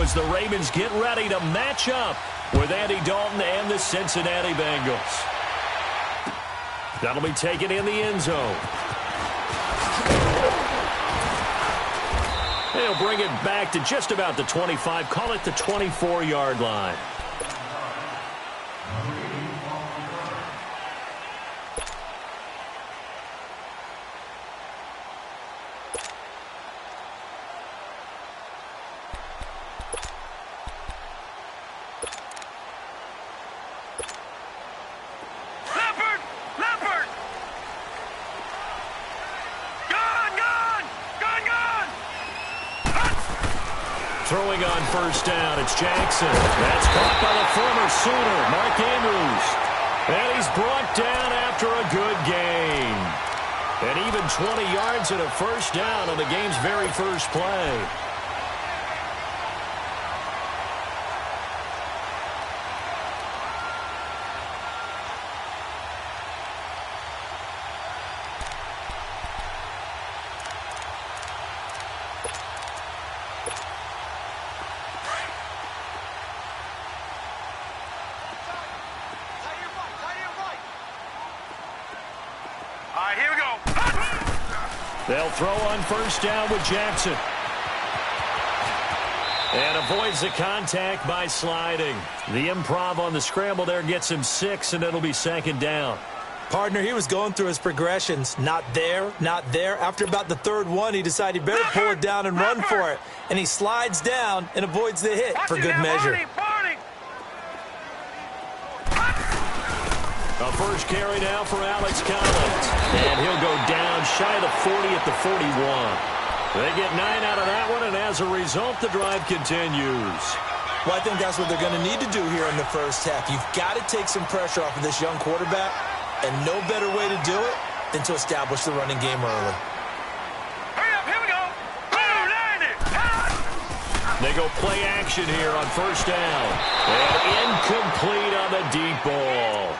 as the Ravens get ready to match up with Andy Dalton and the Cincinnati Bengals. That'll be taken in the end zone. They'll bring it back to just about the 25, call it the 24-yard line. Throwing on first down, it's Jackson. That's caught by the former Sooner, Mark Andrews. And he's brought down after a good gain. And even 20 yards and a first down on the game's very first play. They'll throw on first down with Jackson. And avoids the contact by sliding. The improv on the scramble there gets him 6, and it'll be second down. Partner, he was going through his progressions. Not there, not there. After about the third one, he decided he better pull it down and run for it. And he slides down and avoids the hit for good measure. A first carry now for Alex Collins. And he'll go down shy of the 40 at the 41. They get 9 out of that one, and as a result, the drive continues. Well, I think that's what they're going to need to do here in the first half. You've got to take some pressure off of this young quarterback, and no better way to do it than to establish the running game early. Hurry up, here we go. They go play action here on first down. And incomplete on the deep ball.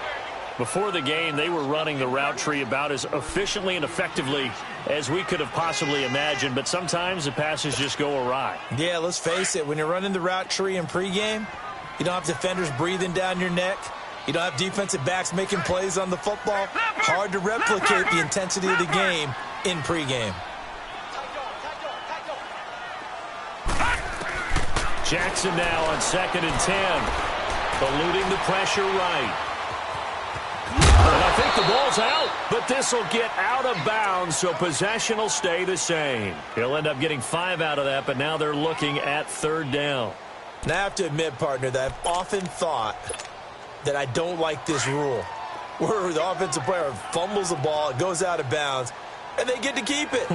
Before the game, they were running the route tree about as efficiently and effectively as we could have possibly imagined, but sometimes the passes just go awry. Yeah, let's face it. When you're running the route tree in pregame, you don't have defenders breathing down your neck. You don't have defensive backs making plays on the football. Hard to replicate the intensity of the game in pregame. Jackson now on 2nd and 10. Eluding the pressure right. And I think the ball's out, but this will get out of bounds, so possession will stay the same. He'll end up getting 5 out of that, but now they're looking at 3rd down. Now, I have to admit, partner, that I've often thought that I don't like this rule, where the offensive player fumbles the ball, it goes out of bounds, and they get to keep it.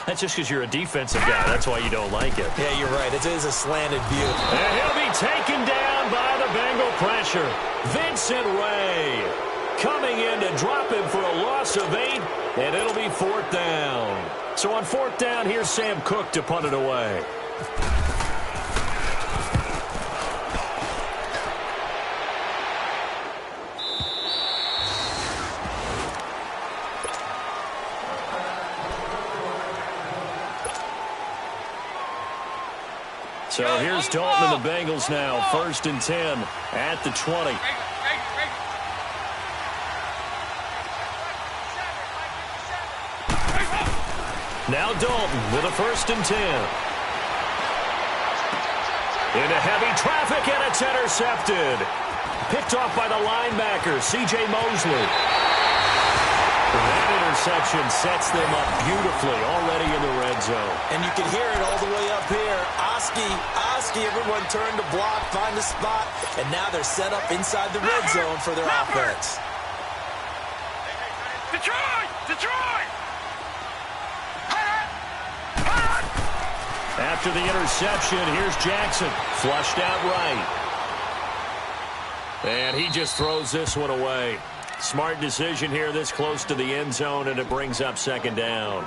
That's just because you're a defensive guy. That's why you don't like it. Yeah, you're right. It is a slanted view. And he'll be taken down by the Bengal pressure. Vincent Ray coming in to drop him for a loss of 8, and it'll be 4th down. So on 4th down, here's Sam Cook to punt it away. So here's Dalton and the Bengals now, 1st and 10 at the 20. Now Dalton with a 1st and 10. Into heavy traffic, and it's intercepted. Picked off by the linebacker, C.J. Mosley. That interception sets them up beautifully already in the red zone. And you can hear it all the way up here. Oski, everyone turned to block, find a spot, and now they're set up inside the red zone for their offense. Detroit! After the interception, here's Jackson. Flushed out right. And he just throws this one away. Smart decision here this close to the end zone, and it brings up 2nd down.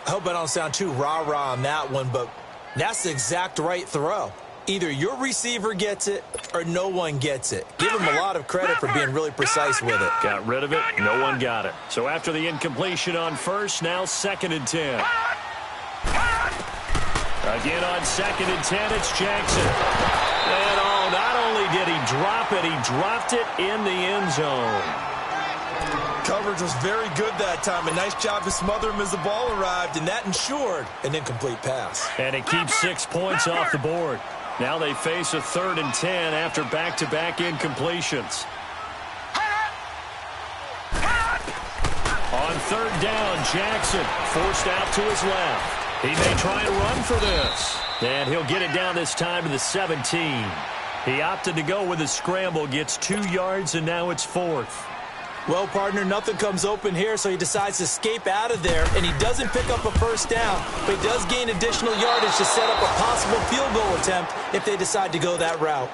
I hope I don't sound too rah-rah on that one, but that's the exact right throw. Either your receiver gets it or no one gets it. Give him a lot of credit for being really precise with it. Got rid of it. No one got it. So after the incompletion on 1st, now 2nd and 10. Again on 2nd and 10, it's Jackson. And not only did he drop it, he dropped it in the end zone. Coverage was very good that time. A nice job to smother him as the ball arrived, and that ensured an incomplete pass. And it keeps 6 points off the board. Now they face a 3rd and 10 after back-to-back incompletions. On 3rd down, Jackson forced out to his left. He may try and run for this. And he'll get it down this time to the 17. He opted to go with a scramble, gets 2 yards, and now it's 4th. Well, partner, nothing comes open here, so he decides to escape out of there, and he doesn't pick up a first down, but he does gain additional yardage to set up a possible field goal attempt if they decide to go that route.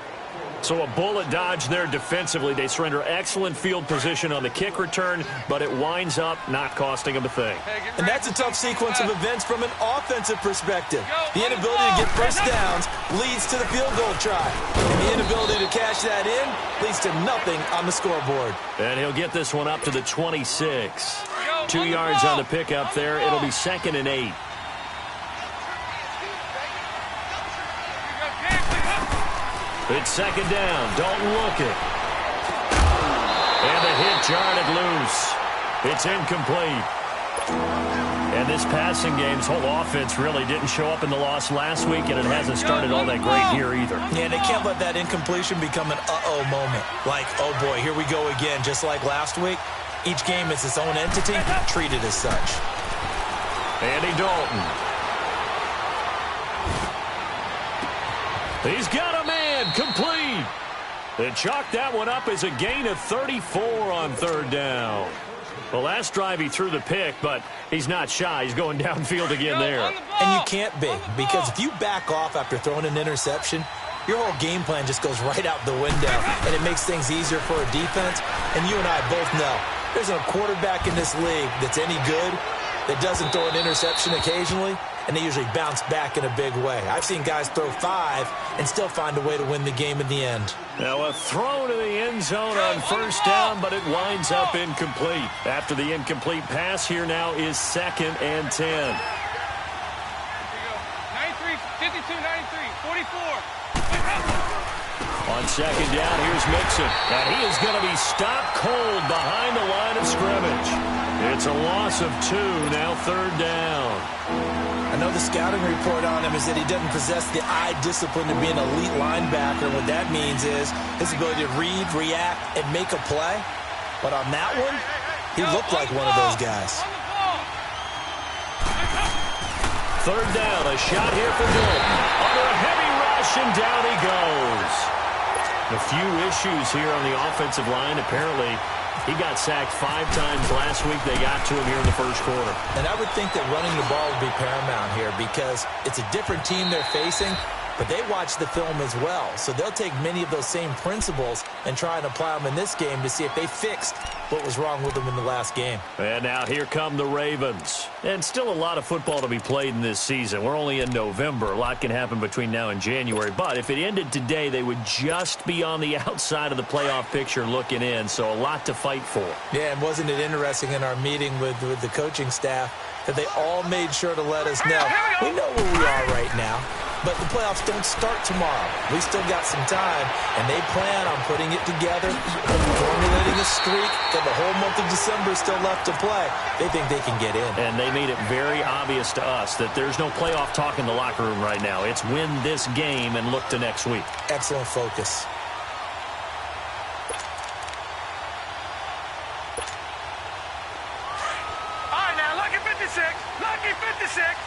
So a bullet dodge there defensively. They surrender excellent field position on the kick return, but it winds up not costing them a thing. And that's a tough sequence of events from an offensive perspective. The inability to get first downs leads to the field goal try. And the inability to cash that in leads to nothing on the scoreboard. And he'll get this one up to the 26. 2 yards on the pickup there. It'll be 2nd and 8. It's 2nd down. Don't look it. And the hit jarred it loose. It's incomplete. And this passing game's whole offense really didn't show up in the loss last week, and it hasn't started all that great here either. Yeah, and they can't let that incompletion become an uh-oh moment. Like, oh boy, here we go again, just like last week. Each game is its own entity, treated as such. Andy Dalton. He's got a man, complete. They chalked that one up as a gain of 34 on 3rd down. The last drive he threw the pick, but he's not shy. He's going downfield again there. And you can't be, because if you back off after throwing an interception, your whole game plan just goes right out the window, and it makes things easier for a defense. And you and I both know there's a quarterback in this league that's any good that doesn't throw an interception occasionally, and they usually bounce back in a big way. I've seen guys throw 5 and still find a way to win the game in the end. Now a throw to the end zone on 1st down, but it winds up incomplete. After the incomplete pass, here now is 2nd and 10. 93, 52, 93, 44. On 2nd down, here's Mixon. And he is going to be stopped cold behind the line of scrimmage. It's a loss of 2, now 3rd down. I know the scouting report on him is that he doesn't possess the eye discipline to be an elite linebacker. What that means is his ability to read, react, and make a play. But on that one, he looked like one of those guys. 3rd down, a shot here for Dalton. Under a heavy rush, and down he goes. A few issues here on the offensive line. Apparently, he got sacked 5 times last week. They got to him here in the 1st quarter. And I would think that running the ball would be paramount here because it's a different team they're facing, but they watch the film as well. So they'll take many of those same principles and try and apply them in this game to see if they fixed what was wrong with them in the last game. And now here come the Ravens. And still a lot of football to be played in this season. We're only in November. A lot can happen between now and January. But if it ended today, they would just be on the outside of the playoff picture looking in. So a lot to fight for. Yeah, and wasn't it interesting in our meeting with the coaching staff that they all made sure to let us know. We know where we are right now, but the playoffs don't start tomorrow. We still got some time, and they plan on putting it together, formulating a streak, and the whole month of December is still left to play. They think they can get in. And they made it very obvious to us that there's no playoff talk in the locker room right now. It's win this game and look to next week. Excellent focus. Lucky 56.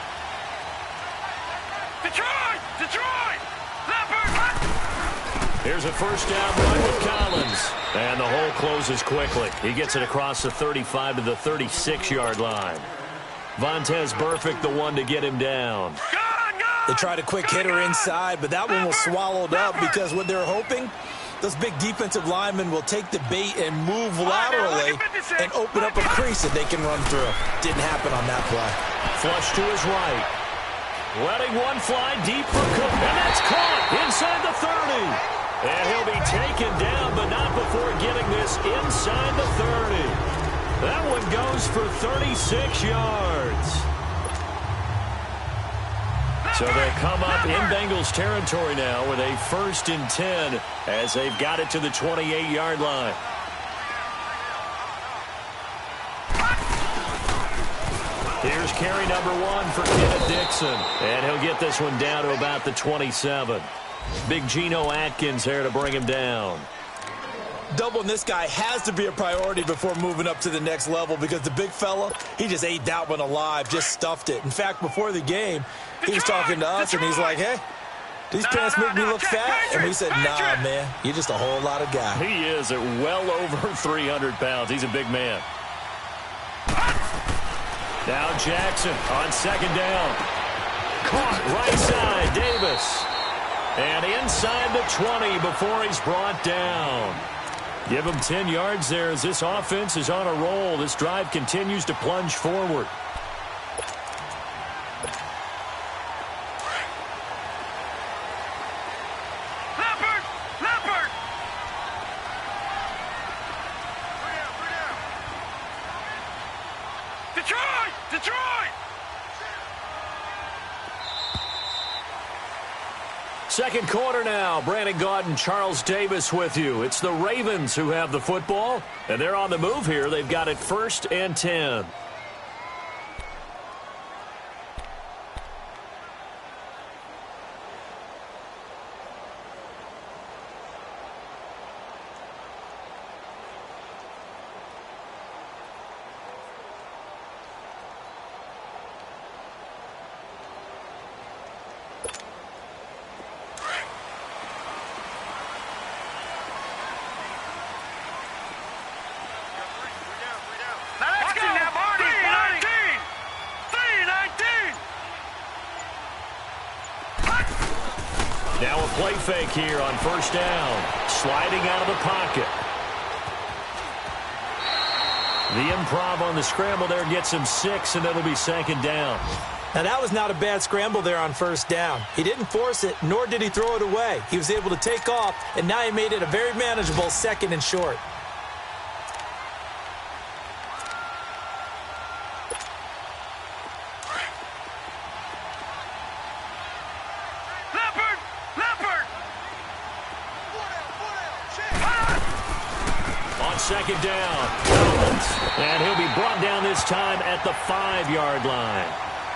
Detroit. Here's a 1st down run with Collins. And the hole closes quickly. He gets it across the 35 to the 36-yard line. Vontez Burfict, the one to get him down. They tried a quick hitter inside, but that one was swallowed up because what they're hoping, those big defensive linemen will take the bait and move laterally and open up a crease that they can run through. Didn't happen on that play. Flush to his right. Letting one fly deep for Cook, and that's caught inside the 30. And he'll be taken down, but not before getting this inside the 30. That one goes for 36 yards. So they come up in Bengals territory now with a 1st and 10 as they've got it to the 28-yard line. Here's carry number 1 for Kenneth Dixon. And he'll get this one down to about the 27. Big Geno Atkins there to bring him down. Doubling this guy has to be a priority before moving up to the next level because the big fella, he just ate that one alive, just stuffed it. In fact, before the game, he was talking to us, and he's like, hey, these pants make me look fat. And we said, nah, man, you're just a whole lot of guy. He is at well over 300 pounds. He's a big man. Now Jackson on 2nd down. Caught right side, Davis. And inside the 20 before he's brought down. Give him 10 yards there as this offense is on a roll. This drive continues to plunge forward. Leopard! Detroit! Second quarter now. Brandon Gaudin and Charles Davis with you. It's the Ravens who have the football, and they're on the move here. They've got it 1st and 10. Now a play fake here on 1st down. Sliding out of the pocket. The improv on the scramble there gets him 6, and it'll be 2nd down. Now, that was not a bad scramble there on 1st down. He didn't force it, nor did he throw it away. He was able to take off, and now he made it a very manageable 2nd and short. On 2nd down. And he'll be brought down this time at the 5-yard line.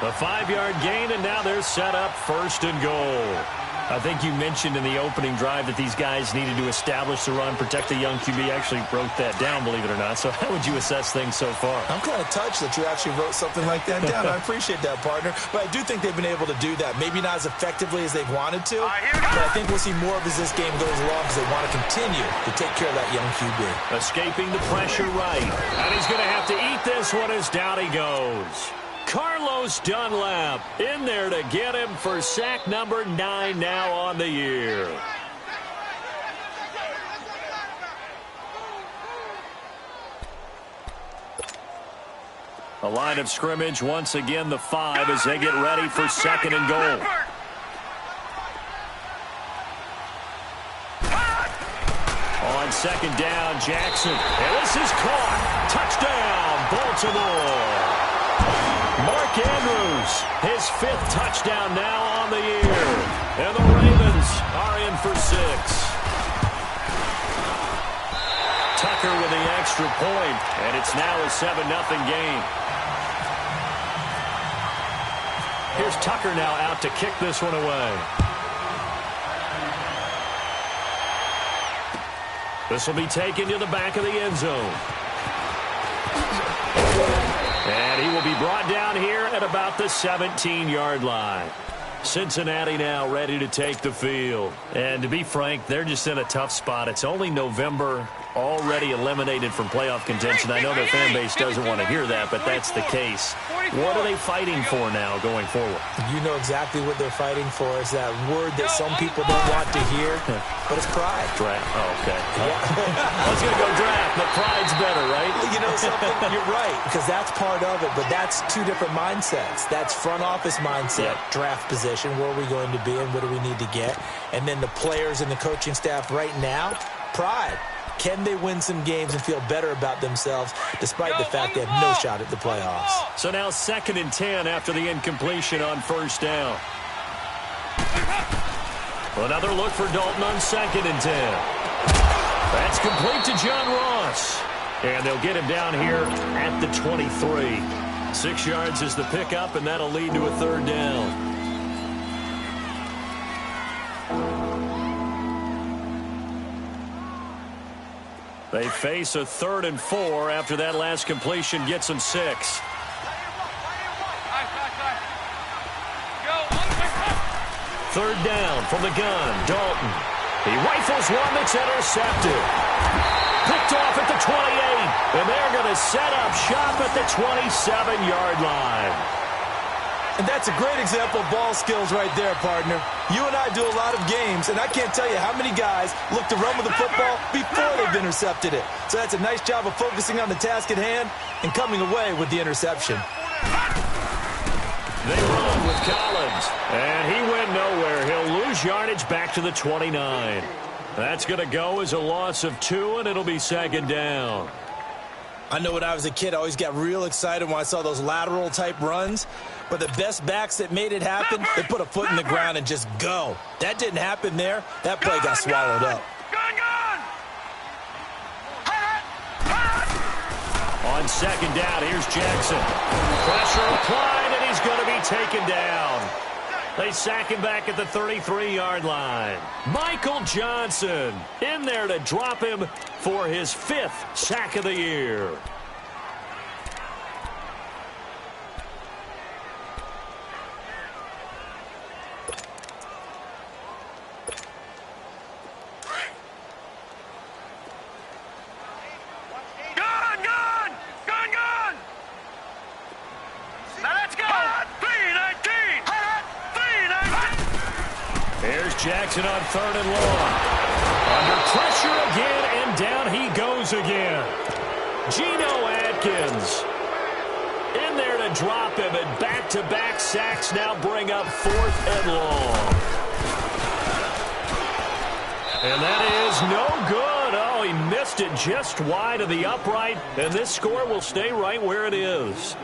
A 5-yard gain, and now they're set up 1st and goal. I think you mentioned in the opening drive that these guys needed to establish the run, protect the young QB. Actually wrote that down, believe it or not. So how would you assess things so far? I'm kind of touched that you actually wrote something like that down. I appreciate that, partner. But I do think they've been able to do that. Maybe not as effectively as they've wanted to, but I think we'll see more of as this game goes along because they want to continue to take care of that young QB. Escaping the pressure right. And he's going to have to eat this one as down he goes. Carlos Dunlap in there to get him for sack number 9 now on the year. A line of scrimmage, once again the 5 as they get ready for 2nd and goal. On 2nd down, Jackson. And this is caught. Touchdown, Baltimore. Mark Andrews, his 5th touchdown now on the year. And the Ravens are in for 6. Tucker with the extra point, and it's now a 7-0 game. Here's Tucker now out to kick this one away. This will be taken to the back of the end zone. And he will be brought down here at about the 17-yard line. Cincinnati now ready to take the field. And to be frank, they're just in a tough spot. It's only November, already eliminated from playoff contention. I know their fan base doesn't want to hear that, but that's the case. What are they fighting for now going forward? You know exactly what they're fighting for. Is that word that some people don't want to hear, but it's pride. Draft. Oh, okay. Yeah. I was going to go draft, but pride's better, right? You know something? You're right, because that's part of it, but that's two different mindsets. That's front office mindset, draft position, where are we going to be and what do we need to get? And then the players and the coaching staff right now, pride. Can they win some games and feel better about themselves despite the fact they have no shot at the playoffs? So now 2nd and 10 after the incompletion on 1st down. Another look for Dalton on 2nd and 10. That's complete to John Ross. And they'll get him down here at the 23. 6 yards is the pickup, and that'll lead to a 3rd down. They face a 3rd and 4 after that last completion gets them 6. Third down from the gun, Dalton. He rifles one that's intercepted. Picked off at the 28, and they're going to set up shop at the 27-yard line. And that's a great example of ball skills right there, partner. You and I do a lot of games, and I can't tell you how many guys look to run with the football before they've intercepted it. So that's a nice job of focusing on the task at hand and coming away with the interception. They run with Collins, and he went nowhere. He'll lose yardage back to the 29. That's going to go as a loss of 2, and it'll be 2nd down. I know when I was a kid, I always got real excited when I saw those lateral-type runs. But the best backs that made it happen, they put a foot in the ground and just go. That didn't happen there. That play got swallowed up. On 2nd down, here's Jackson. Pressure applied, and he's going to be taken down. They sack him back at the 33-yard line. Michael Johnson in there to drop him for his 5th sack of the year. Jackson on 3rd and long. Under pressure again, and down he goes again. Geno Atkins in there to drop him, and back-to-back sacks now bring up 4th and long. And that is no good. Oh, he missed it just wide of the upright, and this score will stay right where it is.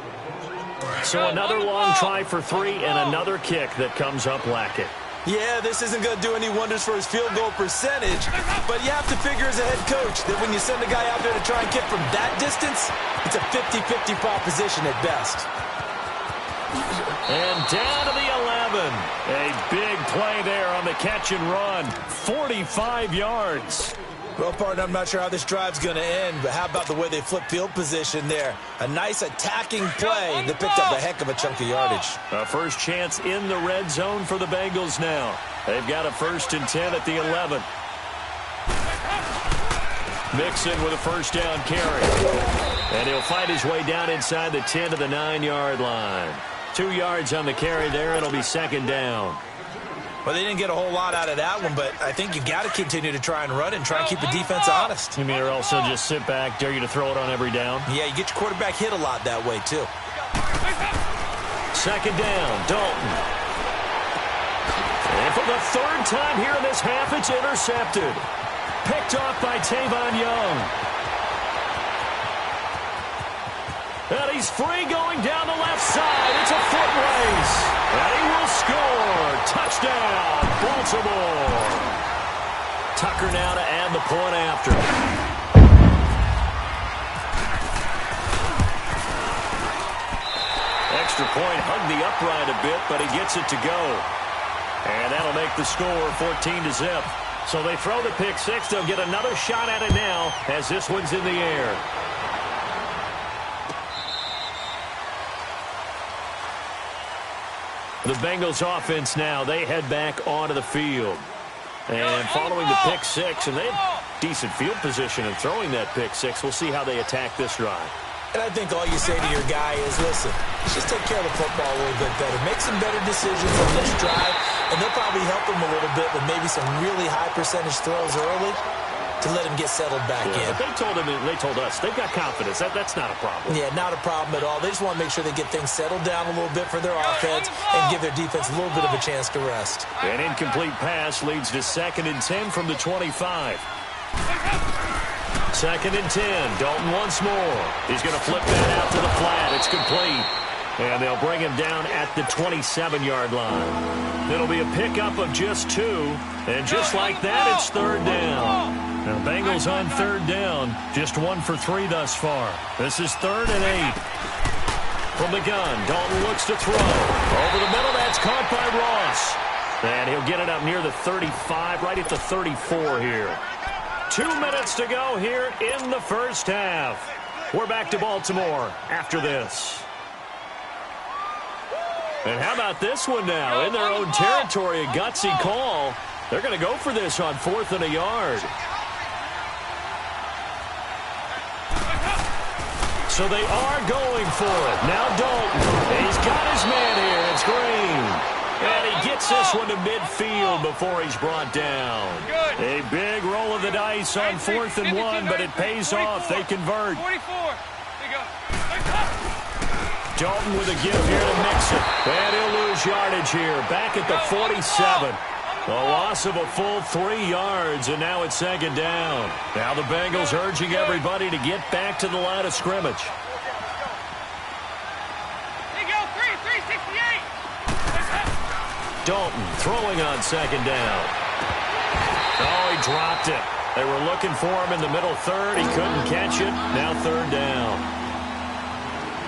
So another long try for 3 and another kick that comes up lacking. Yeah, this isn't going to do any wonders for his field goal percentage, but you have to figure as a head coach that when you send a guy out there to try and kick from that distance, it's a 50-50 proposition at best. And down to the 11. A big play there on the catch and run. 45 yards. Well, partner, I'm not sure how this drive's going to end, but how about the way they flip field position there? A nice attacking play that picked up a heck of a chunk of yardage. A first chance in the red zone for the Bengals now. They've got a 1st and 10 at the 11. Mixon with a 1st down carry. And he'll find his way down inside the 10 to the 9-yard line. 2 yards on the carry there. It'll be 2nd down. Well, they didn't get a whole lot out of that one, but I think you got to continue to try and run and try and keep the defense honest. You mean, or else they'll just sit back, dare you to throw it on every down? Yeah, you get your quarterback hit a lot that way, too. 2nd down, Dalton. And for the 3rd time here in this half, it's intercepted. Picked off by Tavon Young. And he's free going down the left side. It's a foot race. And he will score. Touchdown, Baltimore. Tucker now to add the point after. Extra point hugged the upright a bit, but he gets it to go. And that'll make the score 14-0. So they throw the pick 6. They'll get another shot at it now as this one's in the air. The Bengals offense now, they head back onto the field. And following the pick 6, and they have decent field position in throwing that pick 6. We'll see how they attack this drive. And I think all you say to your guy is, listen, just take care of the football a little bit better. Make some better decisions on this drive, and they'll probably help him a little bit with maybe some really high percentage throws early to let him get settled back in. But they told us they've got confidence. That's not a problem. Yeah, not a problem at all. They just want to make sure they get things settled down a little bit for their offense and give their defense a little bit of a chance to rest. An incomplete pass leads to 2nd and 10 from the 25. 2nd and 10. Dalton once more. He's going to flip that out to the flat. It's complete. And they'll bring him down at the 27-yard line. It'll be a pickup of just 2. And just like that, it's third down. Now, Bengals on third down. Just 1 for 3 thus far. This is 3rd and 8. From the gun, Dalton looks to throw. Over the middle, that's caught by Ross. And he'll get it up near the 35, right at the 34 here. 2 minutes to go here in the first half. We're back to Baltimore after this. And how about this one now? In their own territory, a gutsy call. They're going to go for this on 4th and a yard. So they are going for it. Now Dalton. He's got his man here. It's Green. And he gets this one to midfield before he's brought down. A big roll of the dice on 4th and 1, but it pays off. They convert. Dalton with a give here to mix it. And he'll lose yardage here. Back at the 47. A loss of a full 3 yards, and now it's 2nd down. Now the Bengals urging everybody to get back to the line of scrimmage. Dalton throwing on 2nd down. Oh, he dropped it. They were looking for him in the middle 3rd. He couldn't catch it. Now 3rd down.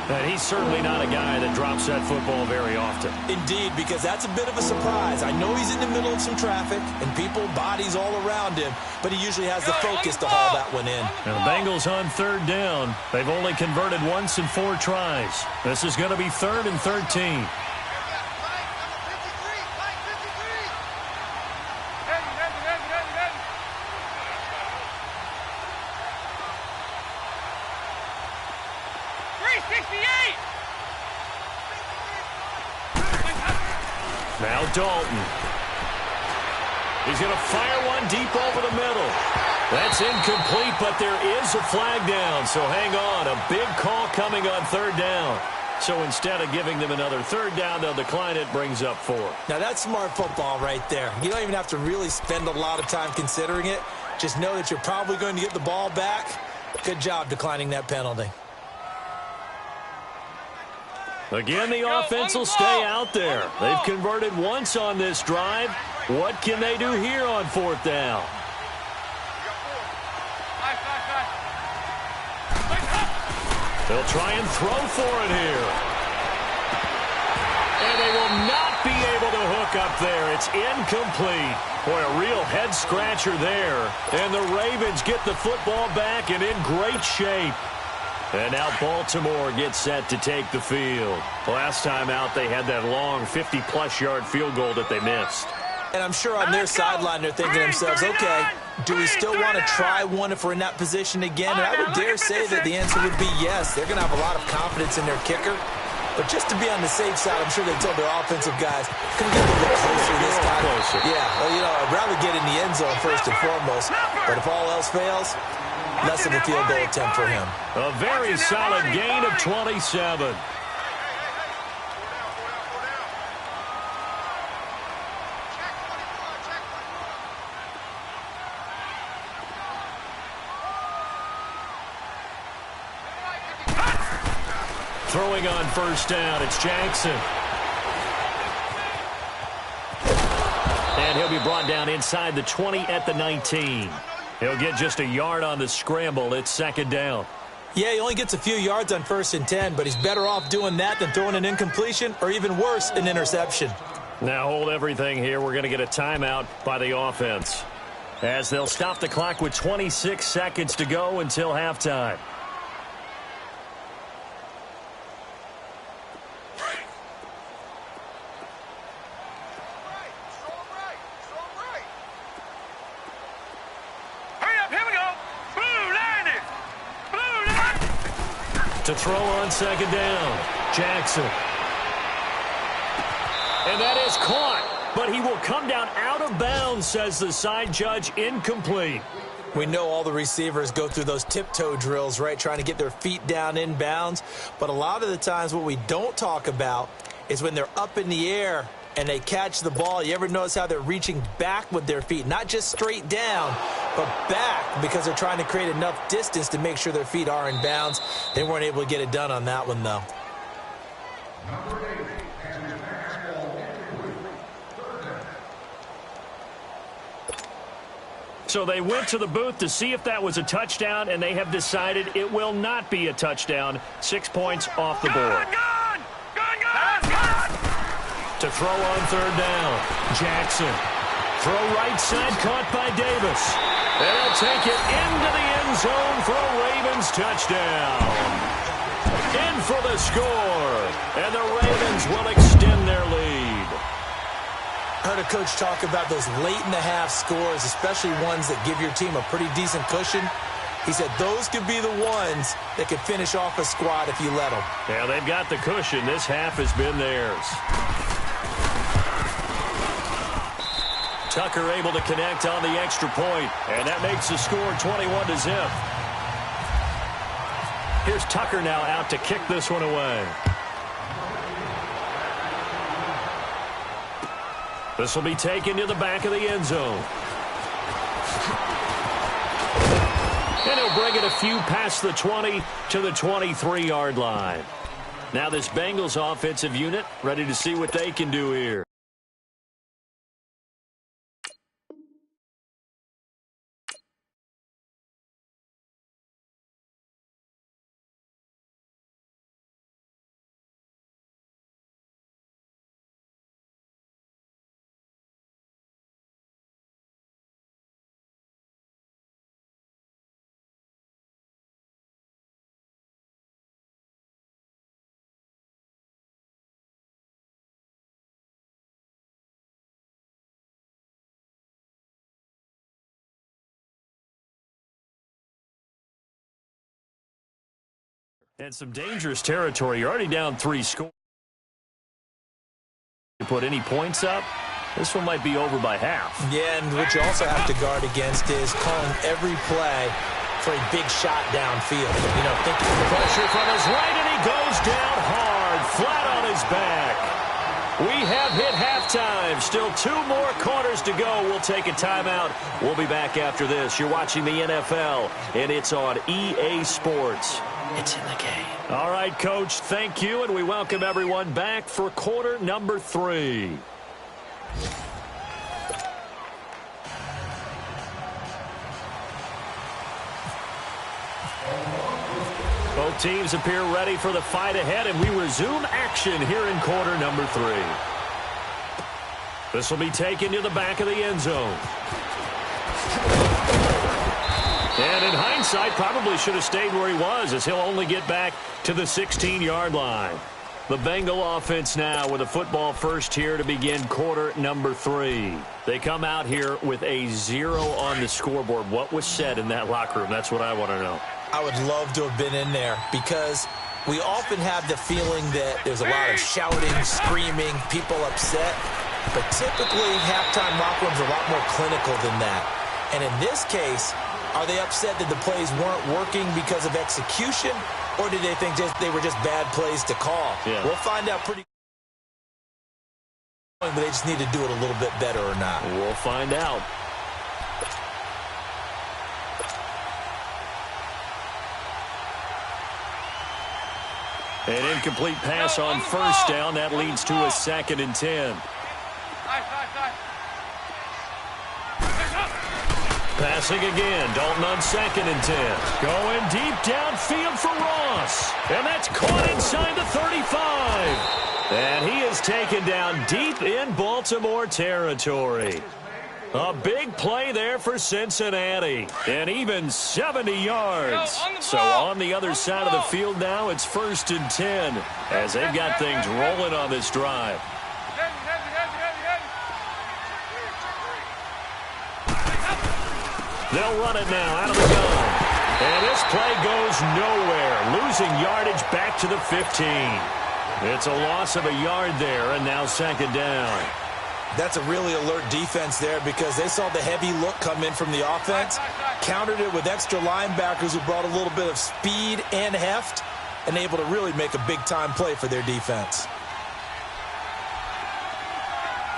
And he's certainly not a guy that drops that football very often. Indeed, because that's a bit of a surprise. I know he's in the middle of some traffic and people, bodies all around him, but he usually has the focus to haul that one in. Now the Bengals on 3rd down. They've only converted once in 4 tries. This is going to be 3rd and 13. Now Dalton. He's going to fire one deep over the middle. That's incomplete, but there is a flag down, so hang on. A big call coming on 3rd down. So instead of giving them another 3rd down, they'll decline it, brings up 4. Now that's smart football right there. You don't even have to really spend a lot of time considering it. Just know that you're probably going to get the ball back. Good job declining that penalty. Again, the offense will stay out there. They've converted once on this drive. What can they do here on 4th down? They'll try and throw for it here. And they will not be able to hook up there. It's incomplete. Boy, a real head-scratcher there. And the Ravens get the football back and in great shape. And now Baltimore gets set to take the field. Last time out, they had that long 50-plus yard field goal that they missed. And I'm sure on their sideline they're thinking to themselves, okay, do we still want to try one if we're in that position again? And I would dare say that the answer would be yes. They're going to have a lot of confidence in their kicker. But just to be on the safe side, I'm sure they told their offensive guys, can we get a little bit closer this time? Closer. Yeah, well, you know, I'd rather get in the end zone first and foremost. But if all else fails, less of a field goal attempt for him. A very solid gain of 27. Throwing on 1st down, it's Jackson. And he'll be brought down inside the 20 at the 19. He'll get just a yard on the scramble. It's 2nd down. Yeah, he only gets a few yards on 1st and 10, but he's better off doing that than throwing an incompletion or even worse, an interception. Now hold everything here. We're going to get a timeout by the offense as they'll stop the clock with 26 seconds to go until halftime. To throw on 2nd down, Jackson. And that is caught, but he will come down out of bounds, says the side judge, incomplete. We know all the receivers go through those tiptoe drills, right, trying to get their feet down in bounds. But a lot of the times what we don't talk about is when they're up in the air and they catch the ball. You ever notice how they're reaching back with their feet? Not just straight down, but back, because they're trying to create enough distance to make sure their feet are in bounds. They weren't able to get it done on that one, though. So they went to the booth to see if that was a touchdown, and they have decided it will not be a touchdown. 6 points off the board. To throw on third down, Jackson. Throw right side, caught by Davis. And they'll take it into the end zone for a Ravens touchdown. In for the score, and the Ravens will extend their lead. I heard a coach talk about those late-in-the-half scores, especially ones that give your team a pretty decent cushion. He said those could be the ones that could finish off a squad if you let them. Yeah, they've got the cushion. This half has been theirs. Tucker able to connect on the extra point, and that makes the score 21-0. Here's Tucker now out to kick this one away. This will be taken to the back of the end zone. And he'll bring it a few past the 20 to the 23-yard line. Now this Bengals offensive unit ready to see what they can do here. And some dangerous territory. You're already down 3 scores. You put any points up, this one might be over by half. Yeah, and what you also have to guard against is calling every play for a big shot downfield. You know, thinking pressure from his right, and he goes down hard, flat on his back. We have hit halftime. Still 2 more quarters to go. We'll take a timeout. We'll be back after this. You're watching the NFL, and it's on EA Sports. It's in the game. All right, Coach, thank you, and we welcome everyone back for quarter number 3. Both teams appear ready for the fight ahead, and we resume action here in quarter number 3. This will be taken to the back of the end zone. And in hindsight, probably should have stayed where he was, as he'll only get back to the 16-yard line. The Bengal offense now with a football first here to begin quarter number 3. They come out here with a 0 on the scoreboard. What was said in that locker room? That's what I want to know. I would love to have been in there, because we often have the feeling that there's a lot of shouting, screaming, people upset. But typically, halftime locker rooms are a lot more clinical than that. And in this case, are they upset that the plays weren't working because of execution, or did they think they were just bad plays to call? Yeah. We'll find out pretty soon, but they just need to do it a little bit better or not. We'll find out. An incomplete pass on first down. That leads to a 2nd and 10. Passing again. Dalton on 2nd and 10. Going deep downfield for Ross. And that's caught inside the 35. And he is taken down deep in Baltimore territory. A big play there for Cincinnati. And even 70 yards. So on the other side of the field now, it's 1st and 10 as they've got things rolling on this drive. They'll run it now out of the gun. And this play goes nowhere. Losing yardage back to the 15. It's a loss of a yard there, and now 2nd down. That's a really alert defense there, because they saw the heavy look come in from the offense, countered it with extra linebackers who brought a little bit of speed and heft, and able to really make a big-time play for their defense.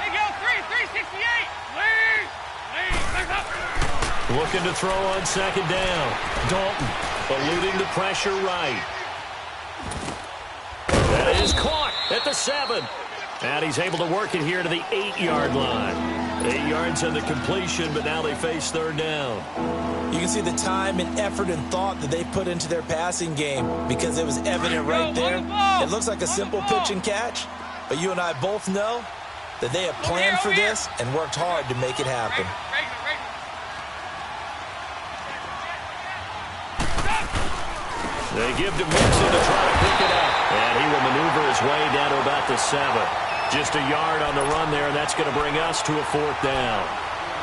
Here you go, 368. Looking to throw on 2nd down. Dalton eluding the pressure right. That is caught. at the 7. And he's able to work it here to the 8-yard line. 8 yards on the completion, but now they face third down. You can see the time and effort and thought that they put into their passing game because it was evident right there. It looks like a simple pitch and catch, but you and I both know that they have planned for this and worked hard to make it happen. They give to Mixon to try to pick it up. And he will maneuver his way down to about the 7. Just a yard on the run there, and that's going to bring us to a 4th down.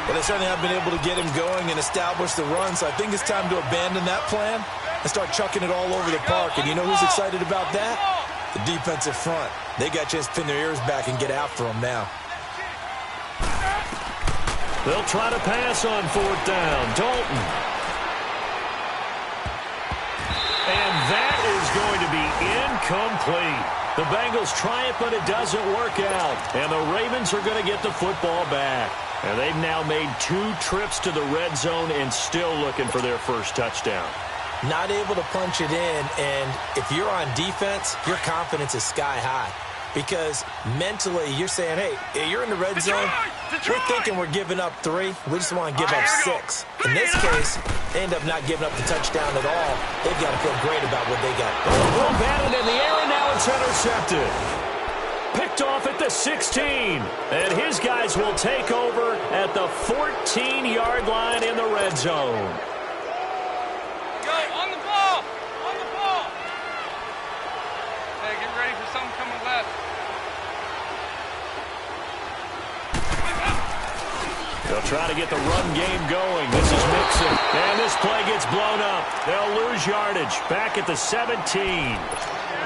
Well, they certainly have been able to get him going and establish the run, so I think it's time to abandon that plan and start chucking it all over the park. And you know who's excited about that? The defensive front. They got a chance to pin their ears back and get after him now. They'll try to pass on 4th down. Dalton. And that is going to be incomplete. The Bengals try it, but it doesn't work out. And the Ravens are going to get the football back. And they've now made 2 trips to the red zone and still looking for their first touchdown. Not able to punch it in, and if you're on defense, your confidence is sky high. Because mentally, you're saying, hey, you're in the red zone. We're thinking we're giving up 3. We just want to give up 6. In this case, they end up not giving up the touchdown at all. They've got to feel great about what they got. Well batted in the air, and now it's intercepted. Picked off at the 16. And his guys will take over at the 14-yard line in the red zone. Go, on the ball. On the ball. Hey, get ready for something coming left. They'll try to get the run game going. This is Mixon. And this play gets blown up. They'll lose yardage. Back at the 17.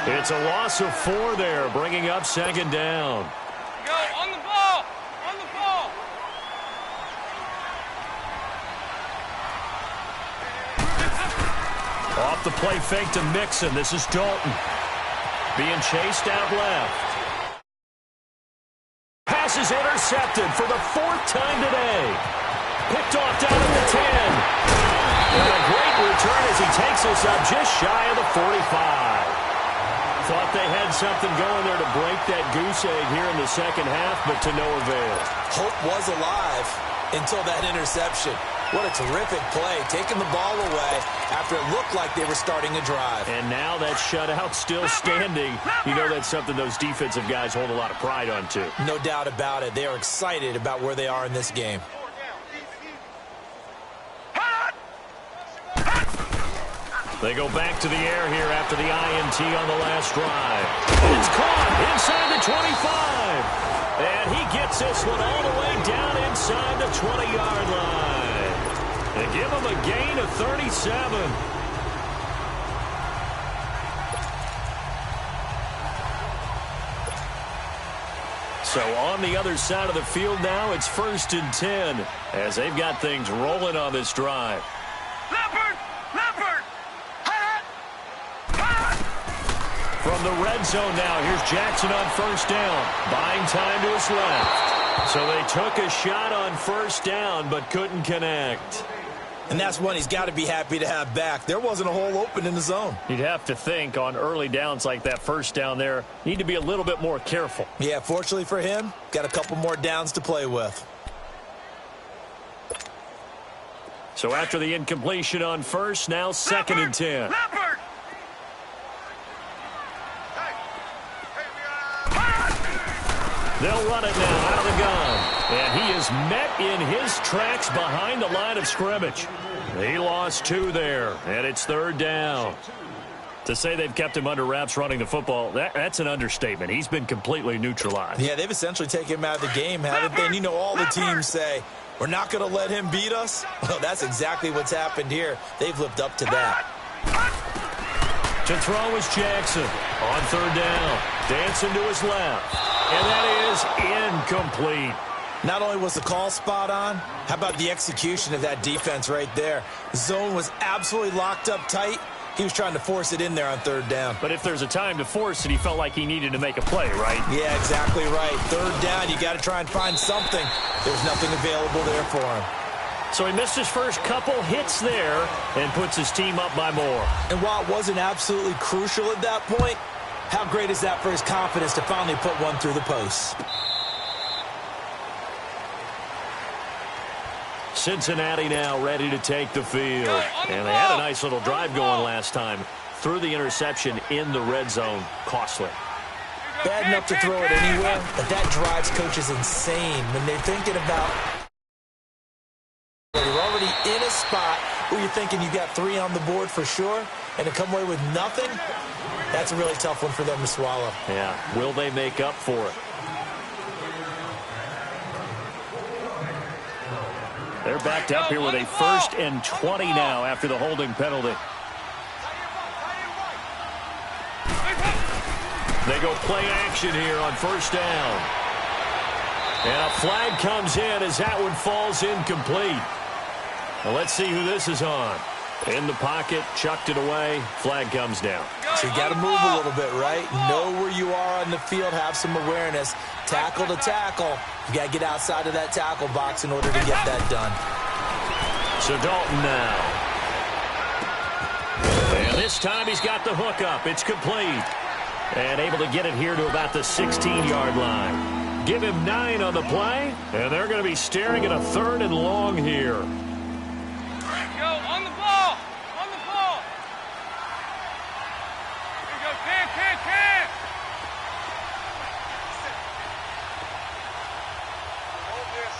It's a loss of 4 there, bringing up 2nd down. Go, on the ball. On the ball. Off the play fake to Mixon. This is Dalton. Being chased out left. Pass is intercepted for the 4th time today. Picked off down at the 10. And a great return as he takes us up just shy of the 45. Thought they had something going there to break that goose egg here in the second half, but to no avail. Hope was alive until that interception. What a terrific play, taking the ball away after it looked like they were starting a drive. And now that shutout still standing. You know that's something those defensive guys hold a lot of pride on, too. No doubt about it. They are excited about where they are in this game. They go back to the air here after the INT on the last drive. And it's caught inside the 25. And he gets this one all the way down inside the 20-yard line. And give him a gain of 37. So on the other side of the field now, it's 1st and 10 as they've got things rolling on this drive. From the red zone now, here's Jackson on 1st down. Buying time to his left. So they took a shot on 1st down, but couldn't connect. And that's one he's got to be happy to have back. There wasn't a hole open in the zone. You'd have to think on early downs like that 1st down there, need to be a little bit more careful. Yeah, fortunately for him, got a couple more downs to play with. So after the incompletion on 1st, now 2nd and 10. They'll run it now out of the gun. And he is met in his tracks behind the line of scrimmage. He lost 2 there, and it's 3rd down. To say they've kept him under wraps running the football, that's an understatement. He's been completely neutralized. Yeah, they've essentially taken him out of the game, haven't they? And you know all the teams say, we're not going to let him beat us. Well, that's exactly what's happened here. They've lived up to that. To throw is Jackson on 3rd down. Dancing to his left. And that is incomplete. Not only was the call spot on, how about the execution of that defense right there? The zone was absolutely locked up tight. He was trying to force it in there on 3rd down. But if there's a time to force it, he felt like he needed to make a play, right? Yeah, exactly right. 3rd down, you got to try and find something. There's nothing available there for him. So he missed his first couple hits there and puts his team up by more. And while it wasn't absolutely crucial at that point, How great is that for his confidence to finally put one through the post? Cincinnati now ready to take the field. And they had a nice little drive going last time. Threw the interception in the red zone. Costly. Bad enough to throw it anywhere, but that drives coaches insane when they're thinking about you're already in a spot where you're thinking you got 3 on the board for sure, and to come away with nothing, that's a really tough one for them to swallow. Yeah, will they make up for it? They're backed up here with a 1st and 20 now after the holding penalty. They go play action here on 1st down. And a flag comes in as that one falls incomplete. Well, let's see who this is on. In the pocket, chucked it away, flag comes down. So you got to move a little bit, right? Know where you are on the field, have some awareness. Tackle to tackle. You got to get outside of that tackle box in order to get that done. So Dalton now. And this time he's got the hook up. It's complete. And able to get it here to about the 16-yard line. Give him 9 on the play, and they're going to be staring at a 3rd and long here. Go, on the ball! On the ball! Here we go, Cam! Hold this.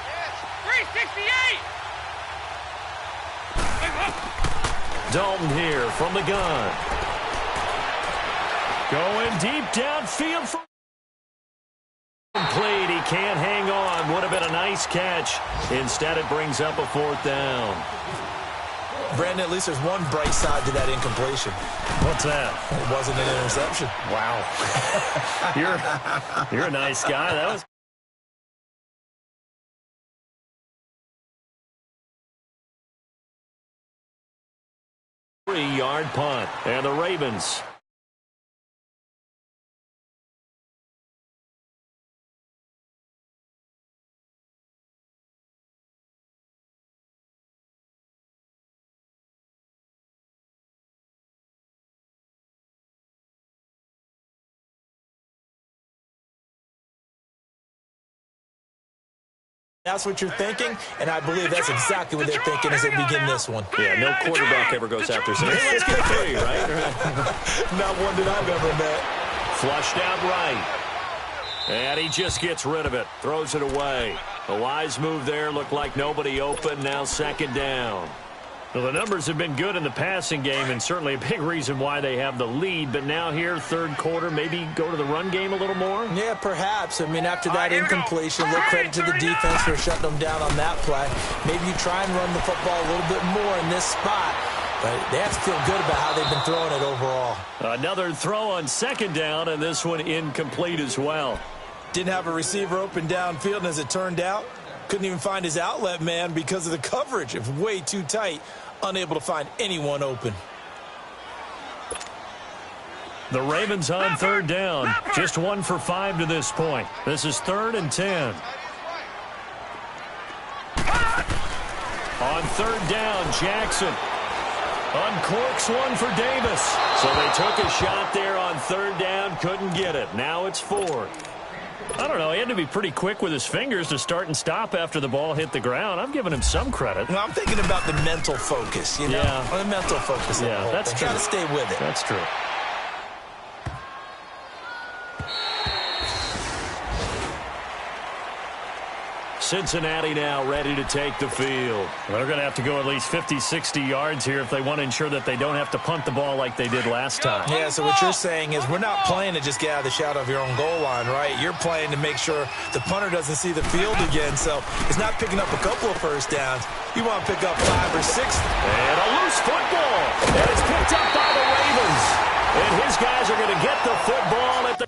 Yes, 368! Dalton here from the gun. Going deep downfield for complete. He can't hang on. Would have been a nice catch. Instead, it brings up a 4th down. Brandon, at least there's one bright side to that incompletion. What's that? It wasn't an interception. Wow. You're a nice guy. That was. 3-yard punt. And the Ravens. That's what you're thinking, and I believe that's exactly what they're thinking as they begin this one. Yeah, no quarterback ever goes out there saying, hey, let's get 3, right? Not one that I've ever met. Flushed out right. And he just gets rid of it. Throws it away. A wise move there. Looked like nobody open. Now 2nd down. Well, the numbers have been good in the passing game, and certainly a big reason why they have the lead. But now here, 3rd quarter, maybe go to the run game a little more? Yeah, perhaps. I mean, after that incompletion, look credit to the defense for shutting them down on that play. Maybe you try and run the football a little bit more in this spot. But they have to feel good about how they've been throwing it overall. Another throw on 2nd down, and this one incomplete as well. Didn't have a receiver open downfield, and as it turned out, couldn't even find his outlet man because of the coverage. It was way too tight. Unable to find anyone open. The Ravens on 3rd down. Just 1 for 5 to this point. This is 3rd and 10. On 3rd down, Jackson uncorks one for Davis. So they took a shot there on 3rd down, couldn't get it. Now it's 4th. I don't know. He had to be pretty quick with his fingers to start and stop after the ball hit the ground. I'm giving him some credit. Well, I'm thinking about the mental focus, you know? Yeah. The mental focus. Yeah, that's true. Got to stay with it. That's true. Cincinnati now ready to take the field. They're going to have to go at least 50, 60 yards here if they want to ensure that they don't have to punt the ball like they did last time. Yeah, so what you're saying is we're not playing to just get out of the shadow of your own goal line, right? You're playing to make sure the punter doesn't see the field again. So it's not picking up a couple of 1st downs. You want to pick up 5 or 6. And a loose football. And it's picked up by the Ravens. And his guys are going to get the football at the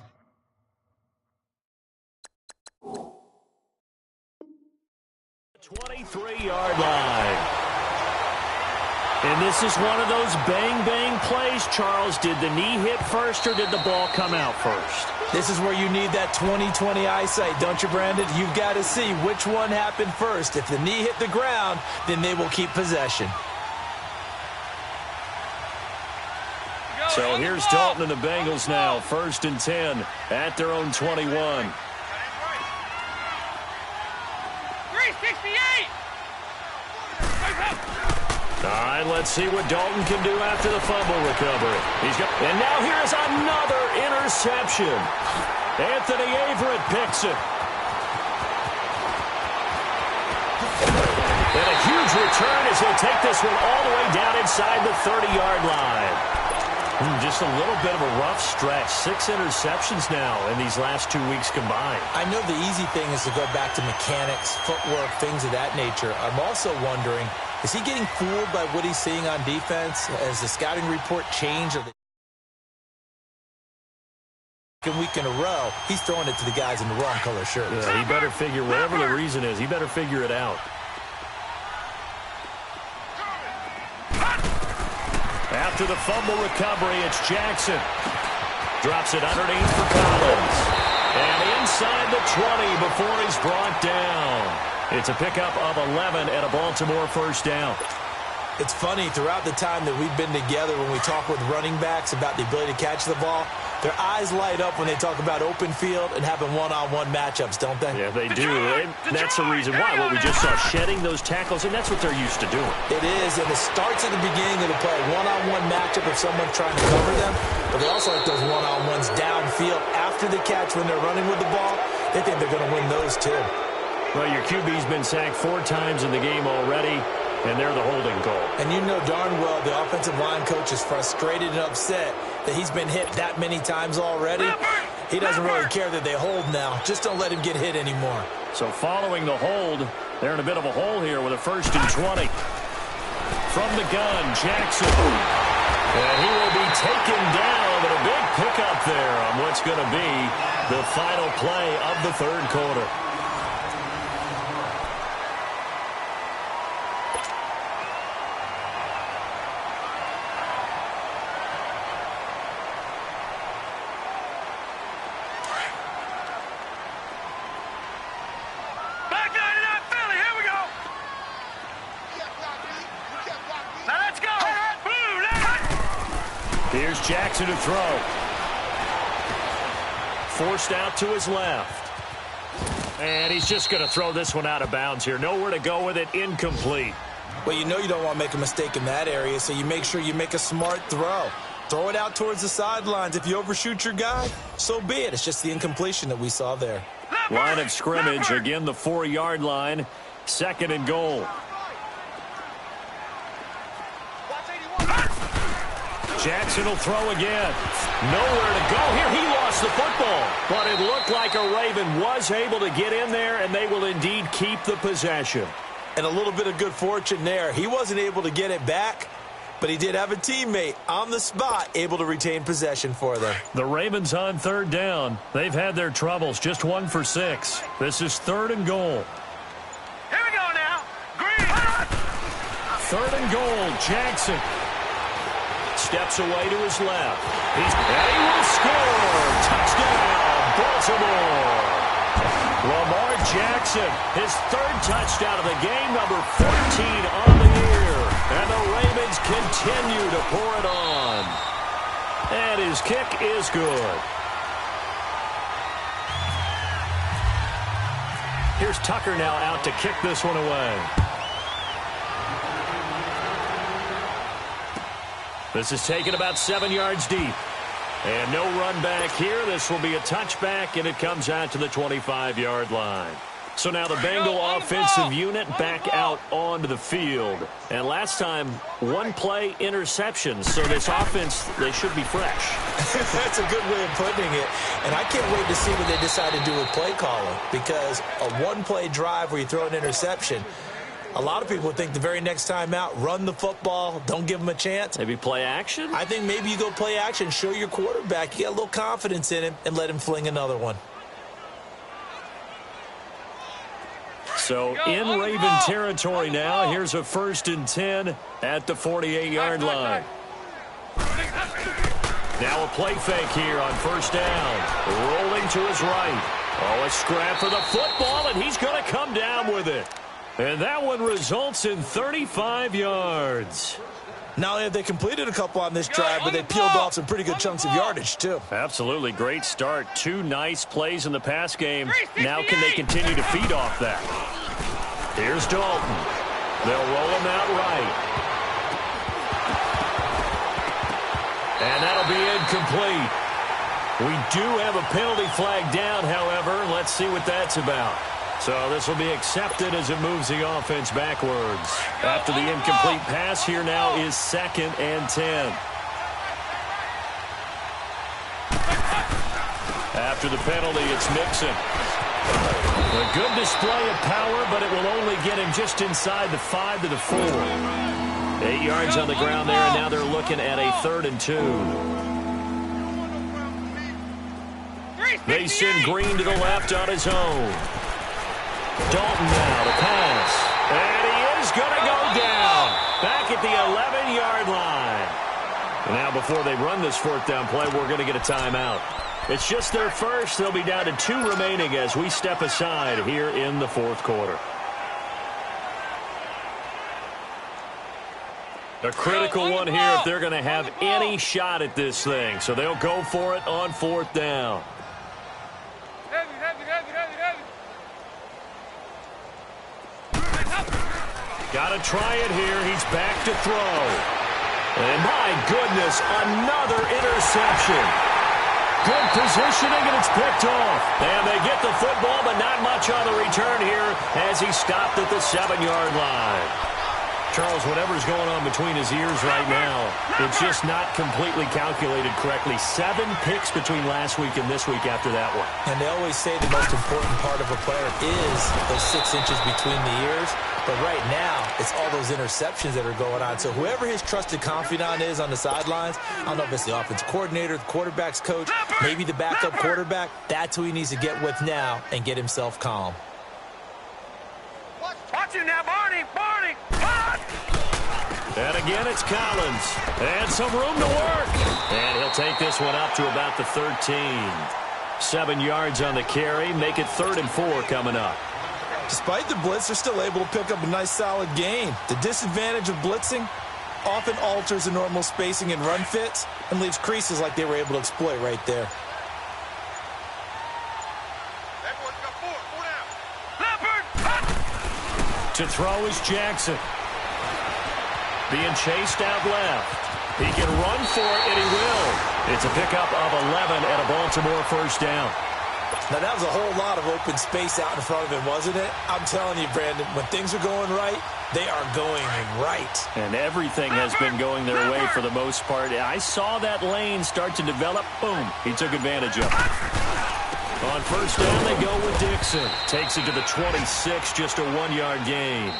23-yard line. And this is one of those bang-bang plays, Charles. Did the knee hit first or did the ball come out first? This is where you need that 20/20 eyesight, don't you, Brandon? You've got to see which one happened first. If the knee hit the ground, then they will keep possession. So here's Dalton and the Bengals now, 1st and 10 at their own 21. 368. All right, let's see what Dalton can do after the fumble recovery. And now here's another interception. Anthony Averett picks it. And a huge return as he'll take this one all the way down inside the 30-yard line. Just a little bit of a rough stretch. 6 interceptions now in these last 2 weeks combined. I know the easy thing is to go back to mechanics, footwork, things of that nature. I'm also wondering, is he getting fooled by what he's seeing on defense? Has the scouting report changed? Week in a row, he's throwing it to the guys in the wrong color shirts. Yeah, he better figure, whatever the reason is, he better figure it out. After the fumble recovery, it's Jackson. Drops it underneath for Collins. And inside the 20 before he's brought down. It's a pickup of 11 and a Baltimore 1st down. It's funny, throughout the time that we've been together, when we talk with running backs about the ability to catch the ball, their eyes light up when they talk about open field and having one-on-one matchups, don't they? Yeah, they do. And that's the reason why. What we just saw, shedding those tackles, and that's what they're used to doing. It is, and it starts at the beginning of the play. One-on-one matchup if someone's trying to cover them, but they also like those one-on-ones downfield after the catch when they're running with the ball. They think they're going to win those, too. Well, your QB's been sacked 4 times in the game already, and they're the holding goal. And you know darn well the offensive line coach is frustrated and upset that he's been hit that many times already. He doesn't really care that they hold now. Just don't let him get hit anymore. So following the hold, they're in a bit of a hole here with a 1st and 20. From the gun, Jackson. And he will be taken down, but a big pickup there on what's going to be the final play of the 3rd quarter. Here's Jackson to throw. Forced out to his left. And he's just going to throw this one out of bounds here. Nowhere to go with it. Incomplete. Well, you know you don't want to make a mistake in that area, so you make sure you make a smart throw. Throw it out towards the sidelines. If you overshoot your guy, so be it. It's just the incompletion that we saw there. Line of scrimmage, again the 4-yard line. 2nd and goal. Jackson will throw again. Nowhere to go here. He lost the football. But it looked like a Raven was able to get in there, and they will indeed keep the possession. And a little bit of good fortune there. He wasn't able to get it back, but he did have a teammate on the spot able to retain possession for them. The Ravens on 3rd down. They've had their troubles. Just 1 for 6. This is 3rd and goal. Here we go now. Green. 3rd and goal. Jackson. Steps away to his left. And he will score. Touchdown, Baltimore. Lamar Jackson, his 3rd touchdown of the game, number 14 on the year. And the Ravens continue to pour it on. And his kick is good. Here's Tucker now out to kick this one away. This is taken about 7 yards deep. And no run back here. This will be a touchback, and it comes out to the 25-yard line. So now the Bengal offensive unit back out onto the field. And last time, 1-play interception. So this offense, they should be fresh. That's a good way of putting it. And I can't wait to see what they decide to do with play calling. Because a 1-play drive where you throw an interception, a lot of people think the very next time out, run the football, don't give them a chance. Maybe play action? I think maybe you go play action, show your quarterback, you got a little confidence in him, and let him fling another one. So in Raven territory now, here's a 1st and 10 at the 48-yard line. Now a play fake here on 1st down. Rolling to his right. Oh, a scrap for the football, and he's going to come down with it. And that one results in 35 yards. Not only have they completed a couple on this drive, but they peeled off some pretty good chunks of yardage, too. Absolutely great start. 2 nice plays in the pass game. Now can they continue to feed off that? Here's Dalton. They'll roll him out right. And that'll be incomplete. We do have a penalty flag down, however. Let's see what that's about. So this will be accepted as it moves the offense backwards. After the incomplete pass, here now is 2nd and 10. After the penalty, it's Mixon. A good display of power, but it will only get him just inside the 5 to the 4. 8 yards on the ground there, and now they're looking at a 3rd and 2. They send Green to the left on his own. Dalton now to pass. And he is going to go down. Back at the 11-yard line. Now before they run this 4th down play, we're going to get a timeout. It's just their first. They'll be down to 2 remaining as we step aside here in the 4th quarter. A critical one here if they're going to have any shot at this thing. So they'll go for it on 4th down. Got to try it here. He's back to throw. And my goodness, another interception. Good positioning, and it's picked off. And they get the football, but not much on the return here as he stopped at the 7-yard line. Charles, whatever's going on between his ears right now, it's just not completely calculated correctly. 7 picks between last week and this week after that one. And they always say the most important part of a player is those 6 inches between the ears. But right now, it's all those interceptions that are going on. So whoever his trusted confidant is on the sidelines, I don't know if it's the offensive coordinator, the quarterback's coach, maybe the backup quarterback, that's who he needs to get with now and get himself calm. Watch him now, Barney! Barney! And again, it's Collins. And some room to work. And he'll take this one up to about the 13. 7 yards on the carry. Make it 3rd and 4 coming up. Despite the blitz, they're still able to pick up a nice, solid gain. The disadvantage of blitzing often alters the normal spacing and run fits and leaves creases like they were able to exploit right there. To throw is Jackson. Being chased out left. He can run for it, and he will. It's a pickup of 11 and a Baltimore 1st down. Now, that was a whole lot of open space out in front of him, wasn't it? I'm telling you, Brandon, when things are going right, they are going right. And everything has been going their way for the most part. I saw that lane start to develop. Boom. He took advantage of it. On 1st down, they go with Dixon. Takes it to the 26, just a 1-yard gain.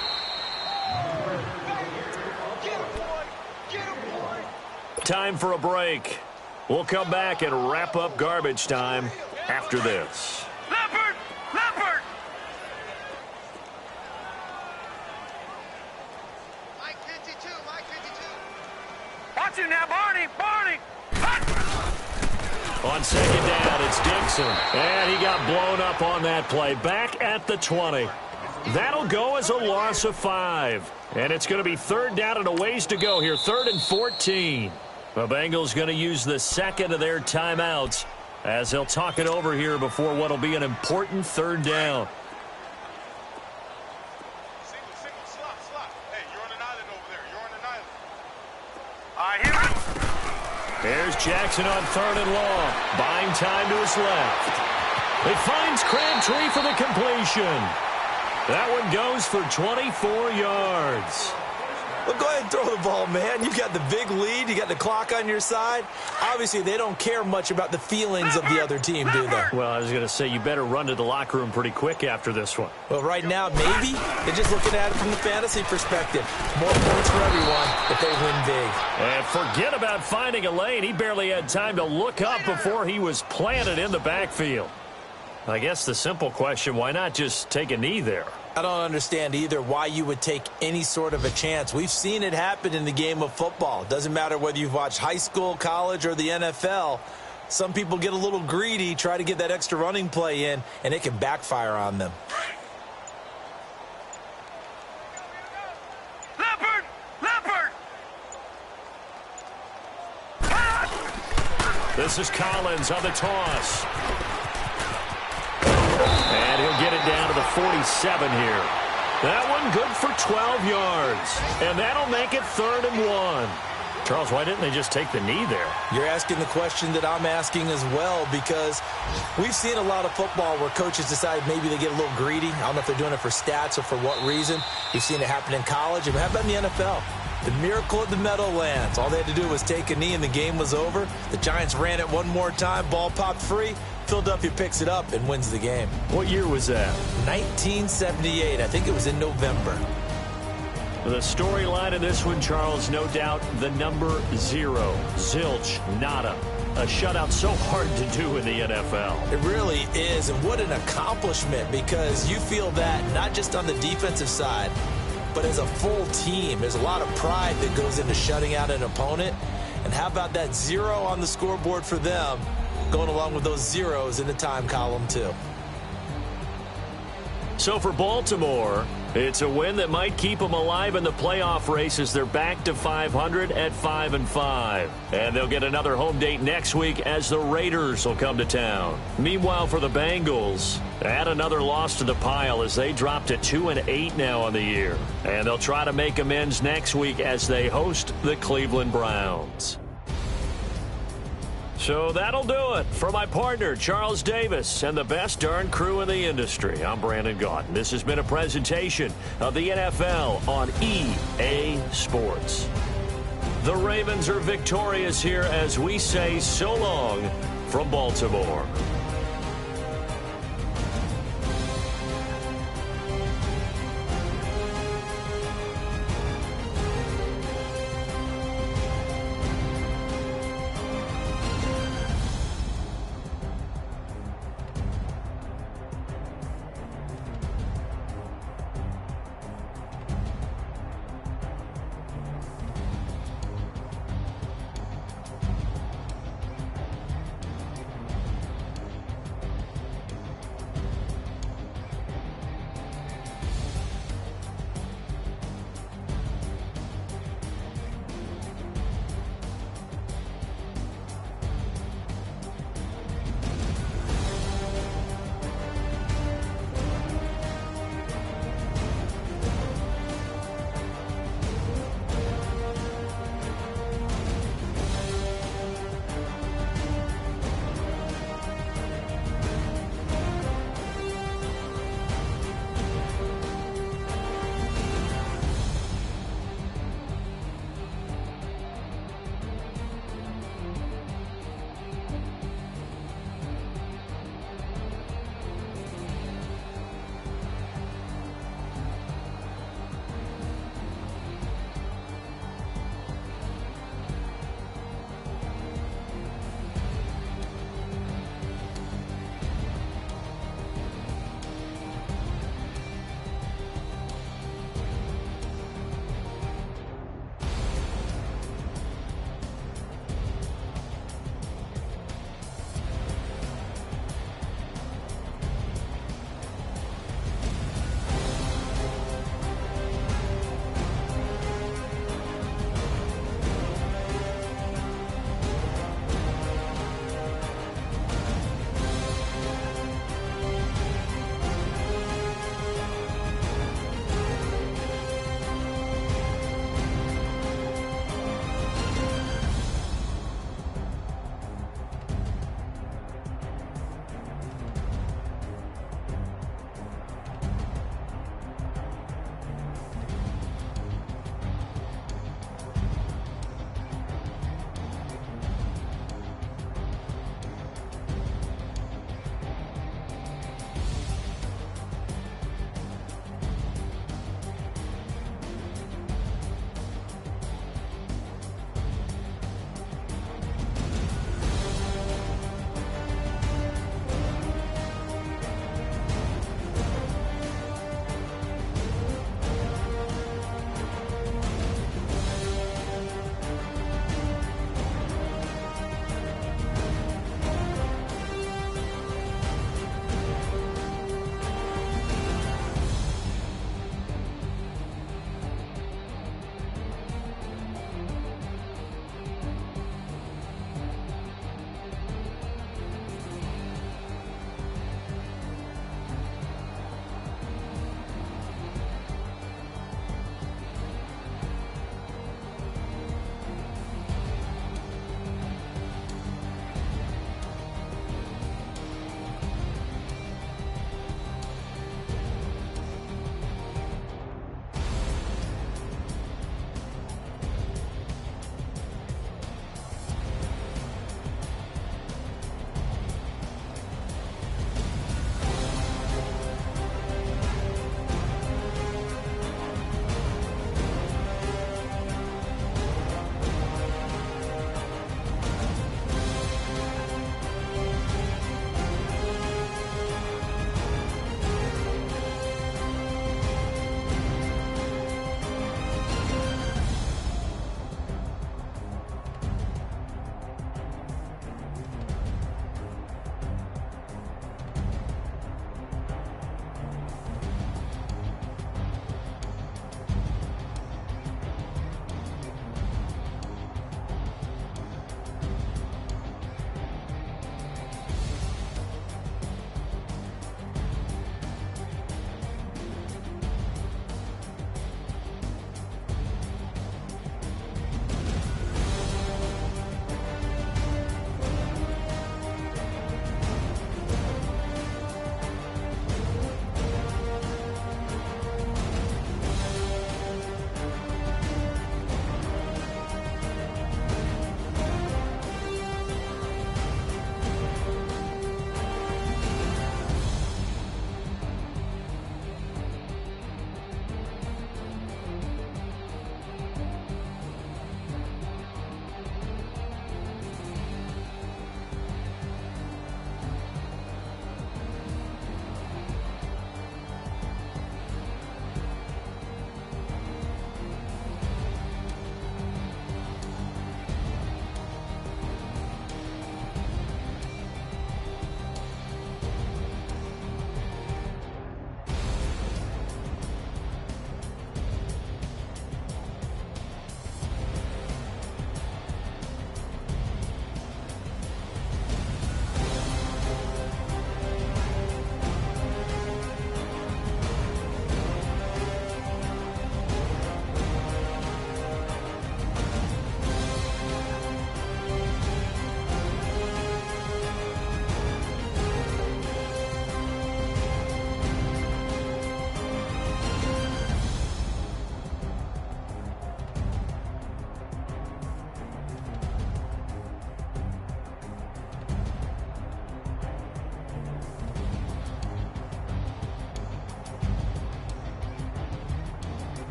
Time for a break. We'll come back and wrap up garbage time after this. Leopard! Leopard! Mike 52, Mike 52. Watch him now, Barney! Barney! On 2nd down, it's Dixon. And he got blown up on that play. Back at the 20. That'll go as a loss of 5. And it's going to be 3rd down and a ways to go here. 3rd and 14. The Bengals going to use the 2nd of their timeouts as they'll talk it over here before what will be an important 3rd down. Single, slot. Hey, you're on an island over there. You're on an island. Here we go. There's Jackson on 3rd and long. Buying time to his left. It finds Crabtree for the completion. That one goes for 24 yards. Well, go ahead and throw the ball, man. You got the big lead. You got the clock on your side. Obviously, they don't care much about the feelings of the other team, do they? Well, I was going to say, you better run to the locker room pretty quick after this one. Well, right now, maybe. They're just looking at it from the fantasy perspective. More points for everyone if they win big. And forget about finding a lane. He barely had time to look up before he was planted in the backfield. I guess the simple question, why not just take a knee there? I don't understand either why you would take any sort of a chance. We've seen it happen in the game of football. It doesn't matter whether you've watched high school, college, or the NFL. Some people get a little greedy, try to get that extra running play in, and it can backfire on them. Leopard! Leopard! This is Collins on the toss. And he'll get it down to the 47 here. That one good for 12 yards. And that'll make it 3rd and 1. Charles, why didn't they just take the knee there? You're asking the question that I'm asking as well, because we've seen a lot of football where coaches decide maybe they get a little greedy. I don't know if they're doing it for stats or for what reason. We've seen it happen in college. And how about in the NFL? The miracle of the Meadowlands. All they had to do was take a knee and the game was over. The Giants ran it one more time. Ball popped free. Philadelphia picks it up and wins the game. What year was that? 1978. I think it was in November. The storyline of this one, Charles, no doubt the number 0. Zilch, nada. A shutout so hard to do in the NFL. It really is, and what an accomplishment, because you feel that not just on the defensive side, but as a full team. There's a lot of pride that goes into shutting out an opponent. And how about that 0 on the scoreboard for them, going along with those zeros in the time column too. So for Baltimore, it's a win that might keep them alive in the playoff race as they're back to 500 at 5-5. And they'll get another home date next week as the Raiders will come to town. Meanwhile, for the Bengals, add another loss to the pile as they drop to 2-8 now on the year. And they'll try to make amends next week as they host the Cleveland Browns. So that'll do it for my partner, Charles Davis, and the best darn crew in the industry. I'm Brandon Gaudin. This has been a presentation of the NFL on EA Sports. The Ravens are victorious here as we say so long from Baltimore.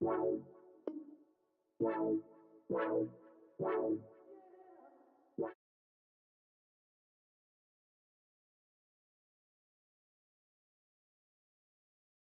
Wow.